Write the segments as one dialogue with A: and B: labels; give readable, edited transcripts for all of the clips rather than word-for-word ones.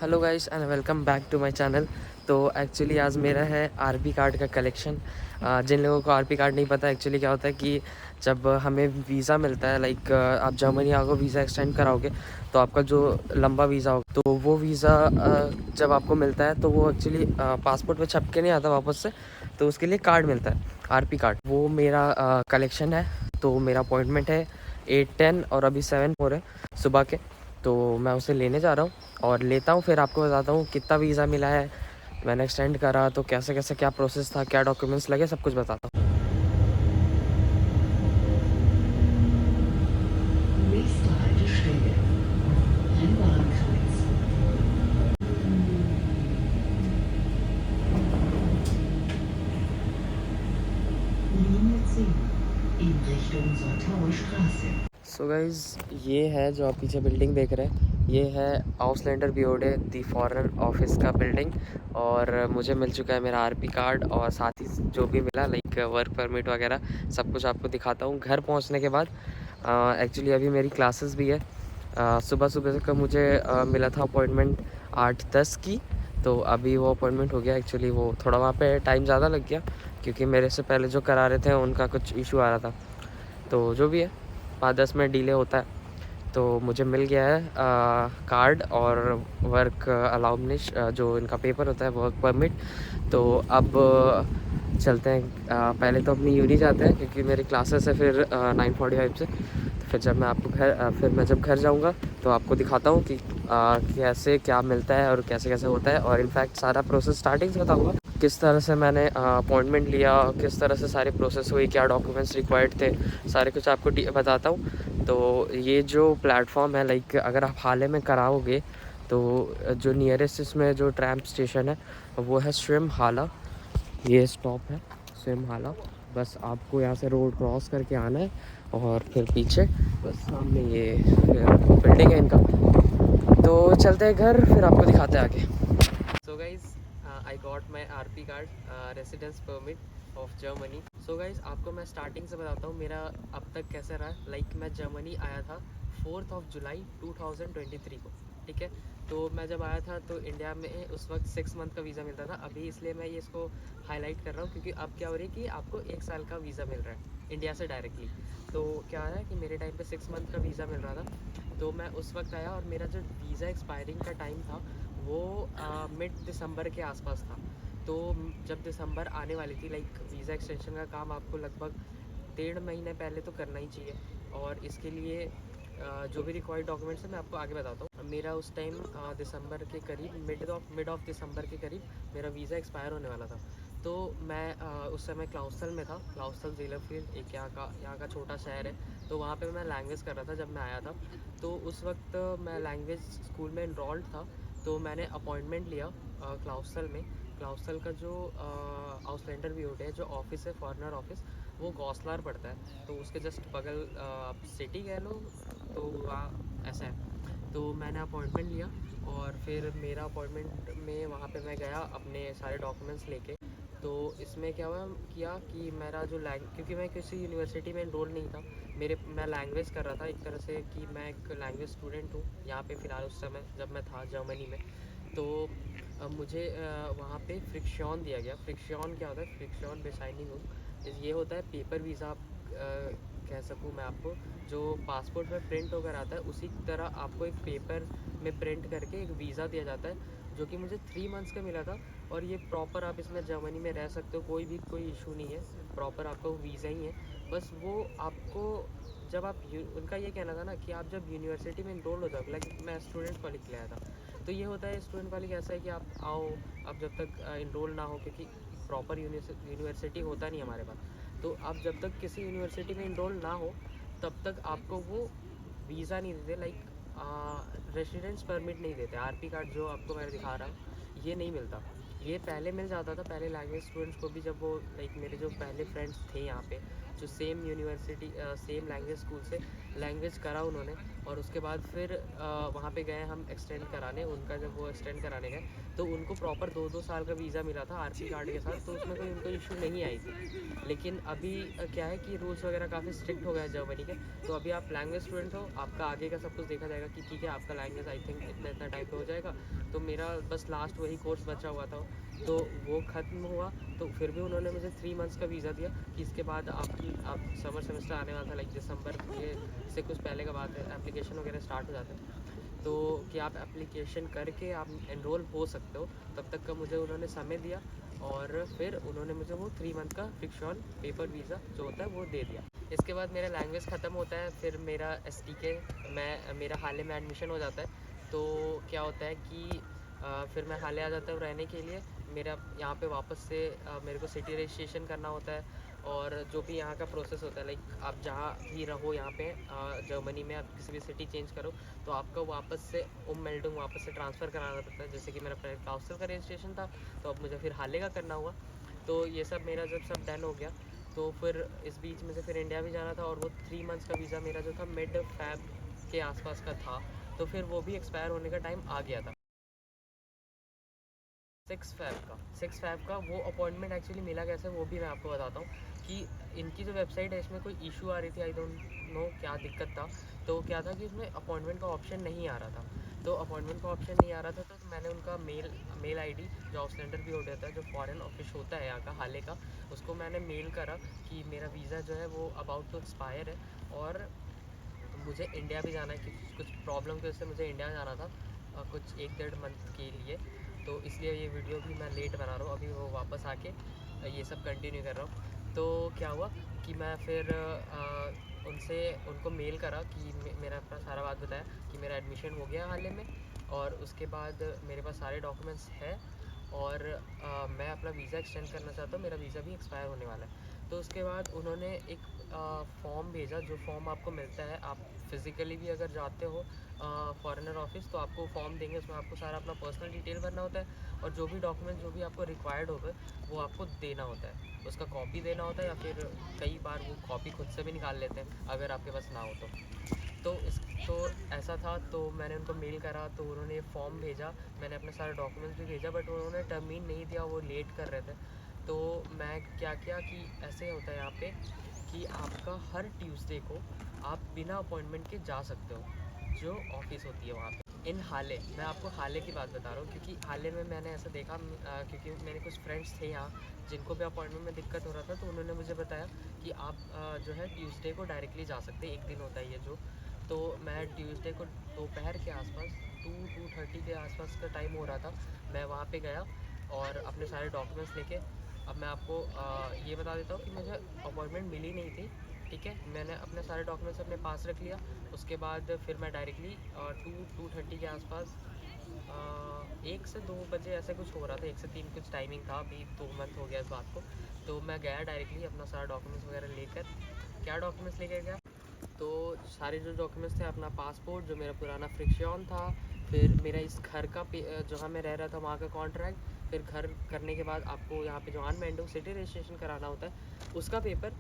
A: Hello guys and welcome back to my channel. तो actually आज मेरा है आरपी कार्ड का कलेक्शन। जिन लोगों को आरपी कार्ड नहीं पता एक्चुअली क्या होता है कि जब हमें वीज़ा मिलता है लाइक आप जर्मनी आओगे वीज़ा एक्सटेंड कराओगे तो आपका जो लंबा वीज़ा हो तो वो वीज़ा जब आपको मिलता है तो वो एक्चुअली पासपोर्ट पे छप के नहीं आता वापस से, तो उसके लिए कार्ड मिलता है आरपी कार्ड। वो मेरा कलेक्शन है। तो मेरा अपॉइंटमेंट है 8-10 और अभी 7 हो रहे हैं सुबह के। तो मैं उसे लेने जा रहा हूँ और लेता हूँ, फिर आपको बताता हूँ कितना वीज़ा मिला है, मैंने एक्सटेंड करा तो कैसे कैसे क्या प्रोसेस था, क्या डॉक्यूमेंट्स लगे, सब कुछ बताता हूँ।
B: Nächste Haltestelle Rennbahnkreuz. Linie 10 in Richtung Soltauer Straße.
A: So guys, ये है जो आप पीछे बिल्डिंग देख रहे हैं, ये है आउसलैंडर बियोडे दी फॉरेन ऑफिस का बिल्डिंग। और मुझे मिल चुका है मेरा आरपी कार्ड और साथ ही जो भी मिला लाइक वर्क परमिट वगैरह सब कुछ आपको दिखाता हूँ घर पहुँचने के बाद। एक्चुअली अभी मेरी क्लासेस भी है। सुबह सुबह का मुझे मिला था अपॉइंटमेंट 8-10 की, तो अभी वो अपॉइंटमेंट हो गया। एक्चुअली वो थोड़ा वहाँ पे टाइम ज़्यादा लग गया क्योंकि मेरे से पहले जो करा रहे थे उनका कुछ इशू आ रहा था, तो जो भी है 5-10 मिनट डिले होता है। तो मुझे मिल गया है कार्ड और वर्क अलाउनिश जो इनका पेपर होता है वर्क परमिट। तो अब चलते हैं। पहले तो अपनी यूनी जाते हैं क्योंकि मेरी क्लासेस है फिर 9:45 से। तो फिर जब मैं आपको फिर मैं जब घर जाऊंगा तो आपको दिखाता हूँ कि कैसे क्या मिलता है और कैसे कैसे होता है, और इनफैक्ट सारा प्रोसेस स्टार्टिंग से बताऊँगा किस तरह से मैंने अपॉइंटमेंट लिया, किस तरह से सारी प्रोसेस हुई, क्या डॉक्यूमेंट्स रिक्वायर्ड थे, सारे कुछ आपको बताता हूँ। तो ये जो प्लेटफॉर्म है लाइक अगर आप हाल में कराओगे तो जो नियरेस्ट इसमें जो ट्रैम स्टेशन है वो है स्विम हाला। ये स्टॉप है स्विम हाला। बस आपको यहाँ से रोड क्रॉस करके आना है और फिर पीछे बस सामने ये बिल्डिंग है इनका। तो चलते हैं घर, फिर आपको दिखाते हैं आगे। So guys, I got my RP card, residence permit of Germany. So guys, आपको मैं स्टार्टिंग से बताता हूँ मेरा अब तक कैसे रहा। लाइक मैं जर्मनी आया था 4 जुलाई 2023 को, ठीक है। तो मैं जब आया था तो इंडिया में उस वक्त 6 मंथ का वीज़ा मिलता था। अभी इसलिए मैं ये इसको हाईलाइट कर रहा हूँ क्योंकि अब क्या हो रही है कि आपको 1 साल का वीज़ा मिल रहा है इंडिया से डायरेक्टली। तो क्या है कि मेरे टाइम पे 6 मंथ का वीज़ा मिल रहा था, तो मैं उस वक्त आया और मेरा जो वीज़ा एक्सपायरिंग का टाइम था वो मिड दिसंबर के आसपास था। तो जब दिसंबर आने वाली थी लाइक वीज़ा एक्सटेंशन का काम आपको लगभग 1.5 महीने पहले तो करना ही चाहिए। और इसके लिए जो भी रिक्वायर्ड डॉक्यूमेंट्स है मैं आपको आगे बताता हूँ। मेरा उस टाइम दिसंबर के करीब मिड ऑफ दिसंबर के करीब मेरा वीज़ा एक्सपायर होने वाला था। तो मैं उस समय क्लाउसल में था, क्लाउसल ज़ेलरफील्ड एक यहाँ का छोटा शहर है। तो वहाँ पे मैं लैंग्वेज कर रहा था जब मैं आया था। तो उस वक्त मैं लैंग्वेज स्कूल में इनरोल्ड था। तो मैंने अपॉइंटमेंट लिया क्लाउसल में। क्लाउसल का जो आउसलैंडर भी होते हैं जो ऑफिस है फॉरनर ऑफिस, वो गौसलार पड़ता है, तो उसके जस्ट बगल आप सिटी कह लो, तो वहाँ ऐसा है। तो मैंने अपॉइंटमेंट लिया और फिर मेरा अपॉइंटमेंट में वहाँ पे मैं गया अपने सारे डॉक्यूमेंट्स लेके। तो इसमें क्या हुआ किया कि मेरा जो क्योंकि मैं किसी यूनिवर्सिटी में इनरोल नहीं था, मैं लैंग्वेज कर रहा था एक तरह से कि मैं एक लैंग्वेज स्टूडेंट हूँ यहाँ पे फ़िलहाल उस समय जब मैं था जर्मनी में। तो मुझे वहाँ पे फ्रिक्शन दिया गया। फ्रिक्शन क्या होता है? फ्रिक्शन बेसाइनिंग ये होता है पेपर वीज़ा, आप कह सकूँ मैं आपको, जो पासपोर्ट में प्रिंट होकर आता है उसी तरह आपको एक पेपर में प्रिंट करके एक वीज़ा दिया जाता है जो कि मुझे 3 मंथ्स का मिला था। और ये प्रॉपर आप इसमें जर्मनी में रह सकते हो, कोई इशू नहीं है, प्रॉपर आपका वीज़ा ही है। बस वो आपको जब आप उनका ये कहना था ना कि आप जब यूनिवर्सिटी में इनरोल हो जाओ, लाइक मैं स्टूडेंट कॉलेज के लिए आया था, तो ये होता है स्टूडेंट कॉलेज ऐसा है कि आप आओ, आप जब तक इनरोल ना हो, क्योंकि प्रॉपर यूनिवर्सिटी होता नहीं हमारे पास, तो आप जब तक किसी यूनिवर्सिटी में इनरोल ना हो तब तक आपको वो वीज़ा नहीं देते, लाइक रेसिडेंस परमिट नहीं देते। आरपी कार्ड जो आपको मैं दिखा रहा हूँ ये नहीं मिलता। ये पहले मिल जाता था, पहले लैंग्वेज स्टूडेंट्स को भी, जब वो लाइक मेरे जो पहले फ्रेंड्स थे यहाँ पे जो same university same language school से लैंग्वेज करा उन्होंने, और उसके बाद फिर वहाँ पे गए हम एक्सटेंड कराने। उनका जब वो एक्सटेंड कराने गए तो उनको प्रॉपर 2-2 साल का वीज़ा मिला था आरपी कार्ड के साथ, तो उसमें कोई उनको इशू नहीं आई थी। लेकिन अभी क्या है कि रूल्स वगैरह काफ़ी स्ट्रिक्ट हो गए हैं जर्मनी के। तो अभी आप लैंग्वेज स्टूडेंट हो, आपका आगे का सब कुछ देखा जाएगा कि ठीक है आपका लैंग्वेज आई थिंक इतना इतना टाइम पे हो जाएगा। तो मेरा बस लास्ट वही कोर्स बचा हुआ था, तो वो ख़त्म हुआ। तो फिर भी उन्होंने मुझे 3 मंथ्स का वीज़ा दिया कि इसके बाद आप समर सेमेस्टर आने वाला था, लाइक दिसंबर के से कुछ पहले का बात है, एप्लीकेशन वगैरह स्टार्ट हो जाते हैं। तो कि आप एप्लीकेशन करके आप एनरोल हो सकते हो, तब तक का मुझे उन्होंने समय दिया। और फिर उन्होंने मुझे वो 3 मंथ का फ्रिक्शन पेपर वीज़ा जो होता है वो दे दिया। इसके बाद मेरा लैंग्वेज ख़त्म होता है, फिर मेरा STK मेरा हाल में एडमिशन हो जाता है। तो क्या होता है कि फिर मैं हाले आ जाता हूँ रहने के लिए। मेरा यहाँ पे वापस से मेरे को सिटी रजिस्ट्रेशन करना होता है, और जो भी यहाँ का प्रोसेस होता है, लाइक आप जहाँ भी रहो यहाँ पे जर्मनी में, आप किसी भी सिटी चेंज करो तो आपको वापस से मेल्डिंग वापस से ट्रांसफ़र कराना पड़ता है। जैसे कि मेरा पहले काउंसिल का रजिस्ट्रेशन था, तो अब मुझे फिर हाले का करना हुआ। तो ये सब मेरा जब सब डन हो गया, तो फिर इस बीच में से फिर इंडिया भी जाना था, और वो 3 मंथ्स का वीज़ा मेरा जो था मिड फ़ैब के आसपास का था, तो फिर वो भी एक्सपायर होने का टाइम आ गया था। 6 फ़ैब का वो अपॉइंटमेंट एक्चुअली मिला कैसे, वो भी मैं आपको बताता हूँ कि इनकी जो वेबसाइट है इसमें कोई इशू आ रही थी, आई डोंट नो क्या दिक्कत था। तो क्या था कि उसमें अपॉइंटमेंट का ऑप्शन नहीं आ रहा था। तो अपॉइंटमेंट का ऑप्शन नहीं आ रहा था, तो मैंने उनका मेल आईडी जो ऑक्सलेंडर भी होता है, जो फॉरेन ऑफिस होता है यहाँ का हाले का, उसको मैंने मेल करा कि मेरा वीज़ा जो है वो अबाउट टू एक्सपायर है, और मुझे इंडिया भी जाना है कि कुछ प्रॉब्लम की वजह से मुझे इंडिया जाना था कुछ 1-1.5 मंथ के लिए। तो इसलिए ये वीडियो भी मैं लेट बना रहा हूँ, अभी वो वापस आके ये सब कंटिन्यू कर रहा हूँ। तो क्या हुआ कि मैं फिर उनको मेल करा कि मेरा अपना सारा बात बताया कि मेरा एडमिशन हो गया हाल ही में, और उसके बाद मेरे पास सारे डॉक्यूमेंट्स हैं, और मैं अपना वीज़ा एक्सटेंड करना चाहता हूँ, मेरा वीज़ा भी एक्सपायर होने वाला है। तो उसके बाद उन्होंने एक फॉर्म भेजा, जो फॉर्म आपको मिलता है, आप फिज़िकली भी अगर जाते हो फॉरेनर ऑफिस, तो आपको फॉर्म देंगे, उसमें आपको सारा अपना पर्सनल डिटेल भरना होता है, और जो भी डॉक्यूमेंट जो भी आपको रिक्वायर्ड होगा वो आपको देना होता है, उसका कॉपी देना होता है, या फिर कई बार वो कॉपी खुद से भी निकाल लेते हैं अगर आपके पास ना हो तो ऐसा था। तो मैंने उनको मेल करा, तो उन्होंने फॉर्म भेजा, मैंने अपने सारे डॉक्यूमेंट्स भी भेजा, बट उन्होंने टर्मिन नहीं दिया, वो लेट कर रहे थे। तो मैं क्या किया कि ऐसे होता है यहाँ पे कि आपका हर ट्यूसडे को आप बिना अपॉइंटमेंट के जा सकते हो, जो ऑफिस होती है वहाँ पे इन हाले। मैं आपको हाले की बात बता रहा हूँ, क्योंकि हाले में मैंने ऐसा देखा, क्योंकि मेरे कुछ फ्रेंड्स थे यहाँ जिनको भी अपॉइंटमेंट में दिक्कत हो रहा था, तो उन्होंने मुझे बताया कि आप जो है ट्यूसडे को डायरेक्टली जा सकते हैं, एक दिन होता है ये जो। तो मैं ट्यूसडे को दोपहर के आसपास 2-2:30 के आसपास का टाइम हो रहा था, मैं वहाँ पे गया और अपने सारे डॉक्यूमेंट्स लेके। अब मैं आपको ये बता देता हूँ कि मुझे अपॉइंटमेंट मिली नहीं थी, ठीक है। मैंने अपने सारे डॉक्यूमेंट्स अपने पास रख लिया। उसके बाद फिर मैं डायरेक्टली 2-2:30 के आसपास 1 से 2 बजे ऐसे कुछ हो रहा था, 1 से 3 कुछ टाइमिंग था, अभी 2 मंथ हो गया इस बात को। तो मैं गया डायरेक्टली अपना सारा डॉक्यूमेंट्स वगैरह लेकर। क्या डॉक्यूमेंट्स लेकर गया, तो सारे जो डॉक्यूमेंट्स थे, अपना पासपोर्ट जो मेरा पुराना फ्रिक्शन था, फिर मेरा इस घर का जहाँ मैं रह रहा था वहाँ का कॉन्ट्रैक्ट, फिर घर करने के बाद आपको यहाँ पे जो अनमेंडो सिटी रजिस्ट्रेशन कराना होता है उसका पेपर,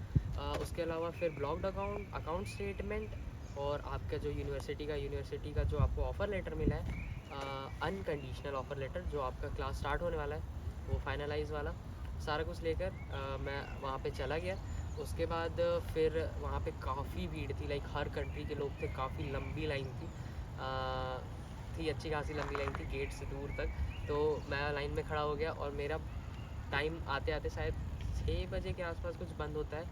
A: उसके अलावा फिर ब्लॉक्ड अकाउंट स्टेटमेंट, और आपका जो यूनिवर्सिटी का जो आपको ऑफ़र लेटर मिला है, अनकंडीशनल ऑफ़र लेटर, जो आपका क्लास स्टार्ट होने वाला है वो फाइनलाइज वाला, सारा कुछ लेकर मैं वहाँ पे चला गया। उसके बाद फिर वहाँ पे काफ़ी भीड़ थी, लाइक हर कंट्री के लोग थे, काफ़ी लंबी लाइन थी अच्छी खासी लंबी लाइन थी गेट से दूर तक। तो मैं लाइन में खड़ा हो गया, और मेरा टाइम आते आते शायद 6 बजे के आसपास कुछ बंद होता है,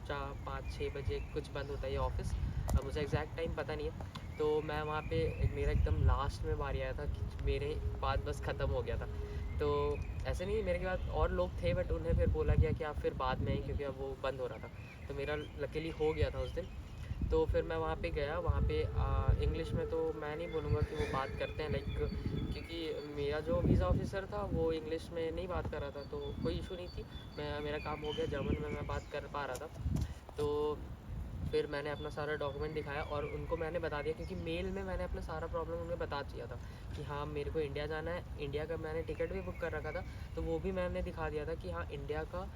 A: 4-5-6 बजे कुछ बंद होता है ये ऑफ़िस, मुझे एग्जैक्ट टाइम पता नहीं है। तो मैं वहाँ पे मेरा एकदम लास्ट में बारी आया था कि मेरे बाद बस ख़त्म हो गया था। तो ऐसे नहीं, मेरे के बाद और लोग थे, बट उन्हें फिर बोला गया कि आप फिर बाद में आएँ, क्योंकि अब वो बंद हो रहा था। तो मेरा लकीली हो गया था उस दिन। तो फिर मैं वहाँ पे गया, वहाँ पे इंग्लिश में तो मैं नहीं बोलूँगा कि वो बात करते हैं, लाइक क्योंकि मेरा जो वीज़ा ऑफिसर था वो इंग्लिश में नहीं बात कर रहा था, तो कोई इशू नहीं थी। मेरा काम हो गया, जर्मन में मैं बात कर पा रहा था। तो फिर मैंने अपना सारा डॉक्यूमेंट दिखाया और उनको मैंने बता दिया, क्योंकि मेल में मैंने अपना सारा प्रॉब्लम उन्हें बता दिया था कि हाँ मेरे को इंडिया जाना है, इंडिया का मैंने टिकट भी बुक कर रखा था, तो वो भी मैंने दिखा दिया था कि हाँ इंडिया का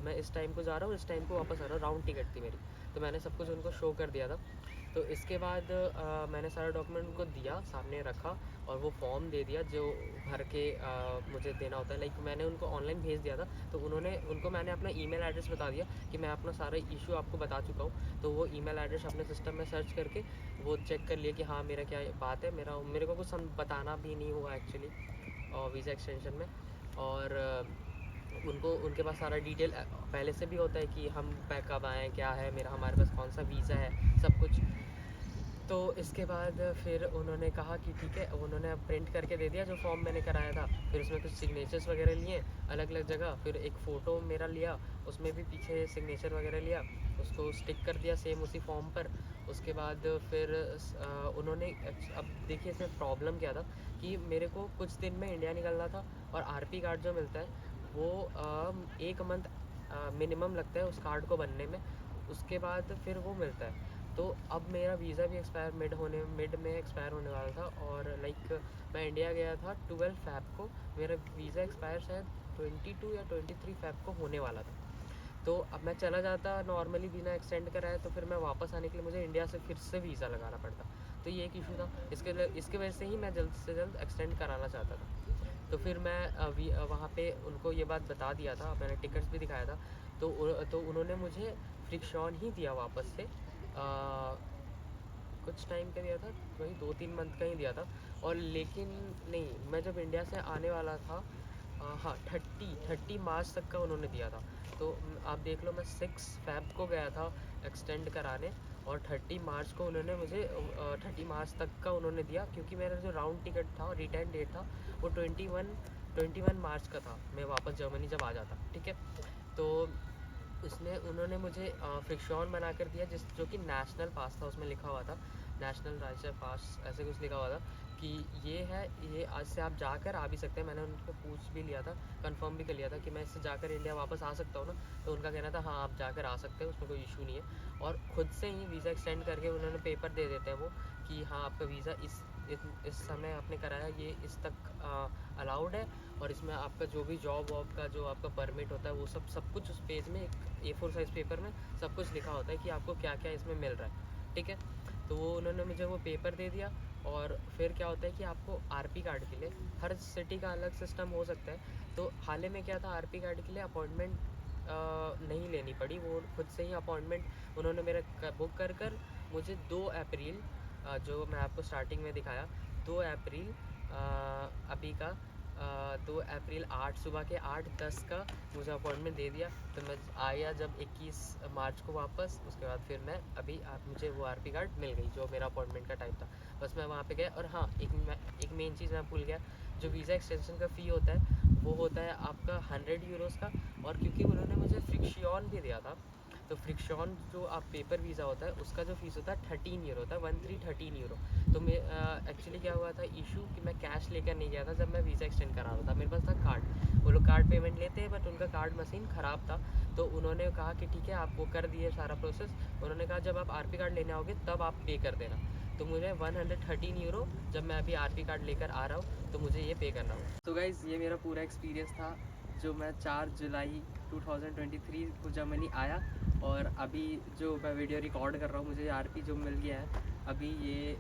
A: मैं इस टाइम को जा रहा हूँ, इस टाइम को वापस आ रहा हूँ, राउंड टिकट थी मेरी, तो मैंने सब कुछ उनको शो कर दिया था। तो इसके बाद मैंने सारा डॉक्यूमेंट उनको दिया, सामने रखा और वो फॉर्म दे दिया जो भर के मुझे देना होता है। लाइक मैंने उनको ऑनलाइन भेज दिया था, तो उनको मैंने अपना ईमेल एड्रेस बता दिया कि मैं अपना सारा इशू आपको बता चुका हूँ, तो वो ईमेल एड्रेस अपने सिस्टम में सर्च करके वो चेक कर लिया कि हाँ मेरा क्या बात है, मेरे को कुछ बताना भी नहीं हुआ एक्चुअली वीज़ा एक्सटेंशन में। और उनको उनके पास सारा डिटेल पहले से भी होता है कि हम कब आएँ, क्या है मेरा, हमारे पास कौन सा वीज़ा है, सब कुछ। तो इसके बाद फिर उन्होंने कहा कि ठीक है, उन्होंने प्रिंट करके दे दिया जो फॉर्म मैंने कराया था। फिर उसमें कुछ सिग्नेचर्स वगैरह लिए अलग अलग जगह, फिर एक फ़ोटो मेरा लिया, उसमें भी पीछे सिग्नेचर वगैरह लिया, उसको स्टिक कर दिया सेम उसी फॉर्म पर। उसके बाद फिर उन्होंने अब देखिए इसमें प्रॉब्लम क्या था कि मेरे को कुछ दिन में इंडिया निकलना था, और आरपी कार्ड जो मिलता है वो 1 मंथ मिनिमम लगता है उस कार्ड को बनने में, उसके बाद फिर वो मिलता है। तो अब मेरा वीज़ा भी मिड में एक्सपायर होने वाला था, और लाइक मैं इंडिया गया था 12 फ़ैब को, मेरा वीज़ा एक्सपायर शायद 22 या 23 फ़ैब को होने वाला था। तो अब मैं चला जाता नॉर्मली बिना एक्सटेंड कराए, तो फिर मैं वापस आने के लिए मुझे इंडिया से फिर से वीज़ा लगाना पड़ता, तो ये एक इशू था। इसके वजह से ही मैं जल्द से जल्द एक्सटेंड कराना चाहता था। तो फिर मैं वहाँ पे उनको ये बात बता दिया था, मैंने टिकट्स भी दिखाया था, तो उन्होंने मुझे फ्रिक्शन ही दिया वापस से। कुछ टाइम का दिया था, वही 2-3 मंथ का ही दिया था। और लेकिन नहीं, मैं जब इंडिया से आने वाला था हाँ 30 मार्च तक का उन्होंने दिया था। तो आप देख लो, मैं 6 फ़ैब को गया था एक्सटेंड कराने, और 30 मार्च को उन्होंने मुझे 30 मार्च तक का उन्होंने दिया, क्योंकि मेरा जो राउंड टिकट था, रिटर्न डेट था, वो 21 मार्च का था, मैं वापस जर्मनी जब आ जाता, ठीक है। तो उन्होंने मुझे फ्रिक्शन बना कर दिया, जो कि नेशनल पास था, उसमें लिखा हुआ था नेशनल राज्य पास, ऐसे कुछ लिखा हुआ था कि ये आज से आप जाकर आ भी सकते हैं। मैंने उनको पूछ भी लिया था, कंफर्म भी कर लिया था कि मैं इससे जाकर इंडिया वापस आ सकता हूँ ना, तो उनका कहना था हाँ आप जाकर आ सकते हैं, उसमें कोई इशू नहीं है। और ख़ुद से ही वीज़ा एक्सटेंड करके उन्होंने पेपर दे देते हैं वो कि हाँ आपका वीज़ा इस समय आपने कराया, ये इस तक अलाउड है, और इसमें आपका जो भी जॉब वॉब का जो आपका परमिट होता है वो सब कुछ उस पेज में, एक A4 साइज़ पेपर में सब कुछ लिखा होता है कि आपको क्या क्या इसमें मिल रहा है, ठीक है। तो वो उन्होंने मुझे वो पेपर दे दिया। और फिर क्या होता है कि आपको आरपी कार्ड के लिए हर सिटी का अलग सिस्टम हो सकता है। तो हाल ही में क्या था, आरपी कार्ड के लिए अपॉइंटमेंट नहीं लेनी पड़ी, वो खुद से ही अपॉइंटमेंट उन्होंने मेरा बुक कर मुझे 2 अप्रैल, जो मैं आपको स्टार्टिंग में दिखाया, 2 अप्रैल अभी का 2 अप्रैल 8 सुबह के 8:10 का मुझे अपॉइंटमेंट दे दिया। तो मैं आया जब 21 मार्च को वापस, उसके बाद फिर मैं मुझे वो आरपी कार्ड मिल गई जो मेरा अपॉइंटमेंट का टाइम था। बस मैं वहाँ पे गया, और हाँ एक मेन चीज़ मैं भूल गया, जो वीज़ा एक्सटेंशन का फ़ी होता है वो होता है आपका 100 यूरोज़ का। और क्योंकि उन्होंने मुझे फ्रिक्शन भी दिया था, तो फ्रिक्शन जो आप पेपर वीज़ा होता है उसका जो फ़ीस होता है 13 यूरो होता है, 13 यूरो। तो मैं एक्चुअली क्या हुआ था इशू कि मैं कैश लेकर नहीं गया था जब मैं वीज़ा एक्सटेंड करा रहा था, मेरे पास था कार्ड। वो लोग कार्ड पेमेंट लेते हैं, बट उनका कार्ड मशीन ख़राब था। तो उन्होंने कहा कि ठीक है आप वो कर दिए सारा प्रोसेस। उन्होंने कहा जब आप आरपी कार्ड लेने आओगे तब आप पे कर देना। तो मुझे 113 यूरो जब मैं अभी आरपी कार्ड लेकर आ रहा हूँ तो मुझे ये पे करना होगा। तो गाइज़ ये मेरा पूरा एक्सपीरियंस था, जो मैं 4 जुलाई 2023 को जर्मनी आया, और अभी जो मैं वीडियो रिकॉर्ड कर रहा हूँ मुझे आरपी जो मिल गया है अभी, ये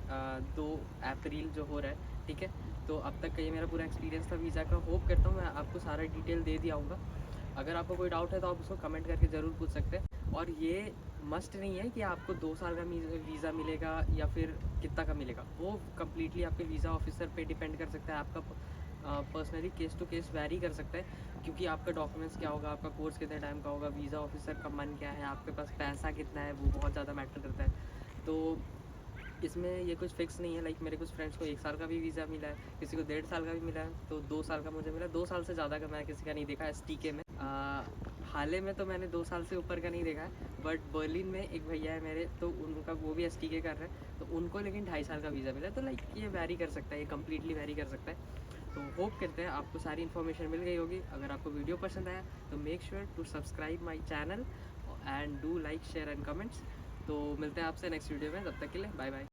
A: 2 अप्रैल जो हो रहा है, ठीक है। तो अब तक का ये मेरा पूरा एक्सपीरियंस था वीज़ा का। होप करता हूँ मैं आपको सारा डिटेल दे दिया होगा। अगर आपको कोई डाउट है तो आप उसको कमेंट करके ज़रूर पूछ सकते हैं। और ये मस्ट नहीं है कि आपको 2 साल का वीज़ा मिलेगा या फिर कितना का मिलेगा, वो कम्प्लीटली आपके वीज़ा ऑफिसर पे डिपेंड कर सकता है। आपका personally case to case vary कर सकता है, क्योंकि आपका डॉक्यूमेंट्स क्या होगा, आपका कोर्स कितने टाइम का होगा, वीज़ा ऑफिसर का मन क्या है, आपके पास पैसा कितना है, वो बहुत ज़्यादा मैटर करता है। तो इसमें ये कुछ फ़िक्स नहीं है। लाइक मेरे कुछ फ्रेंड्स को 1 साल का भी वीज़ा मिला है, किसी को 1.5 साल का भी मिला है, तो 2 साल का मुझे मिला। 2 साल से ज़्यादा का मैं किसी का नहीं देखा एसटीके में। हाल ही में तो मैंने 2 साल से ऊपर का नहीं देखा है, बट बर्लिन में एक भैया है मेरे, तो उनका वो भी एसटीके कर रहे हैं, तो उनको लेकिन 2.5 साल का वीज़ा मिला है। तो लाइक ये वैरी कर सकता है, ये कम्प्लीटली वैरी कर सकता है। तो होप करते हैं आपको सारी इन्फॉर्मेशन मिल गई होगी। अगर आपको वीडियो पसंद आया तो make sure to subscribe my channel and do like share and comments. तो मिलते हैं आपसे नेक्स्ट वीडियो में, तब तक के लिए बाय बाय।